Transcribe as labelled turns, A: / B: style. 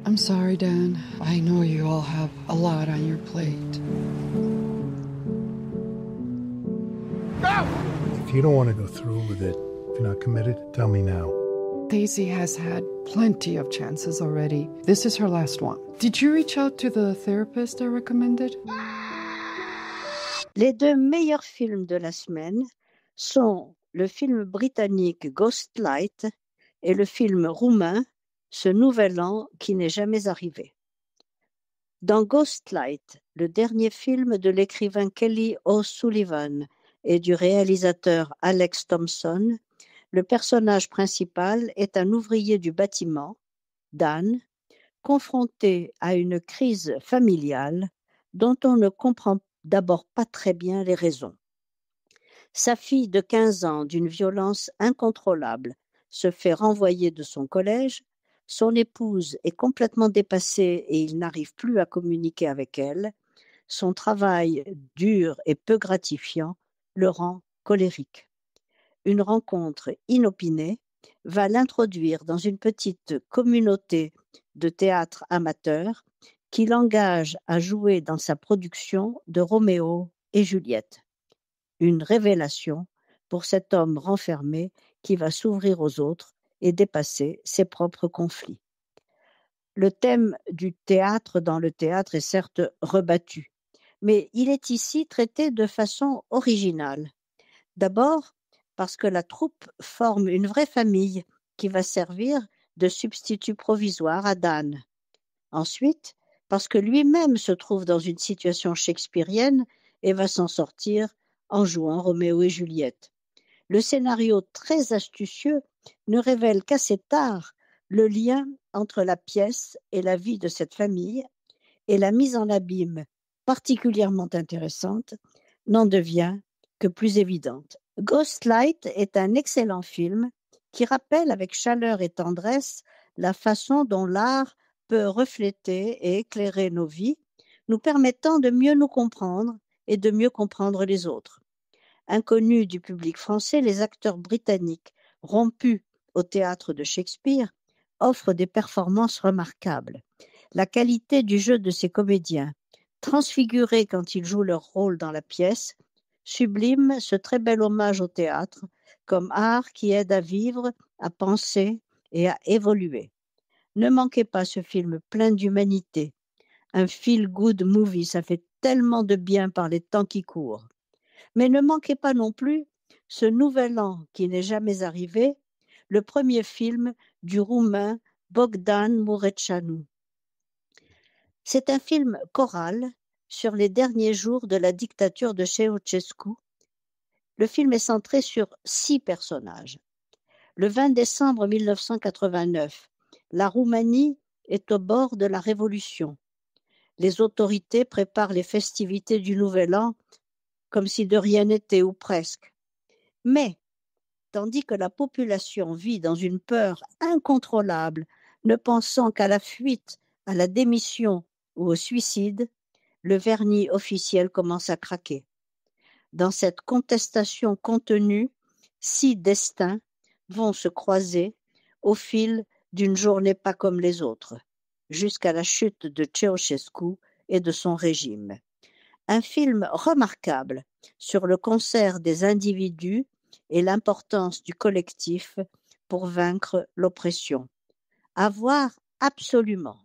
A: I'm sorry, Dan. I know you all have a lot on your plate.
B: If you don't want to go through with it, if you're not committed, tell me now.
A: Daisy has had plenty of chances already. This is her last one. Did you reach out to the therapist I recommended?
C: Les deux meilleurs films de la semaine sont le film britannique Ghostlight et le film roumain Ce nouvel an qui n'est jamais arrivé. Dans Ghostlight, le dernier film de l'écrivain Kelly O'Sullivan et du réalisateur Alex Thompson, le personnage principal est un ouvrier du bâtiment, Dan, confronté à une crise familiale dont on ne comprend d'abord pas très bien les raisons. Sa fille de 15 ans, d'une violence incontrôlable, se fait renvoyer de son collège, son épouse est complètement dépassée et il n'arrive plus à communiquer avec elle, son travail dur et peu gratifiant le rend colérique. Une rencontre inopinée va l'introduire dans une petite communauté de théâtre amateur qui l'engage à jouer dans sa production de Roméo et Juliette. Une révélation pour cet homme renfermé qui va s'ouvrir aux autres et dépasser ses propres conflits. Le thème du théâtre dans le théâtre est certes rebattu, mais il est ici traité de façon originale. D'abord, parce que la troupe forme une vraie famille qui va servir de substitut provisoire à Dan. Ensuite, parce que lui-même se trouve dans une situation shakespearienne et va s'en sortir en jouant Roméo et Juliette. Le scénario très astucieux ne révèle qu'assez tard le lien entre la pièce et la vie de cette famille, et la mise en abîme, particulièrement intéressante, n'en devient que plus évidente. Ghostlight est un excellent film qui rappelle avec chaleur et tendresse la façon dont l'art peut refléter et éclairer nos vies, nous permettant de mieux nous comprendre et de mieux comprendre les autres. Inconnus du public français, les acteurs britanniques, rompus au théâtre de Shakespeare, offrent des performances remarquables. La qualité du jeu de ces comédiens, transfigurés quand ils jouent leur rôle dans la pièce, sublime ce très bel hommage au théâtre comme art qui aide à vivre, à penser et à évoluer. Ne manquez pas ce film plein d'humanité. Un feel-good movie, ça fait tellement de bien par les temps qui courent. Mais ne manquez pas non plus Ce nouvel an qui n'est jamais arrivé, le premier film du Roumain Bogdan Mureșanu. C'est un film choral sur les derniers jours de la dictature de Ceausescu. Le film est centré sur 6 personnages. Le 20 décembre 1989, la Roumanie est au bord de la révolution. Les autorités préparent les festivités du Nouvel An comme si de rien n'était ou presque. Mais, tandis que la population vit dans une peur incontrôlable, ne pensant qu'à la fuite, à la démission ou au suicide, le vernis officiel commence à craquer. Dans cette contestation contenue, 6 destins vont se croiser au fil d'une journée pas comme les autres, jusqu'à la chute de Ceausescu et de son régime. Un film remarquable sur le concert des individus et l'importance du collectif pour vaincre l'oppression. À voir absolument.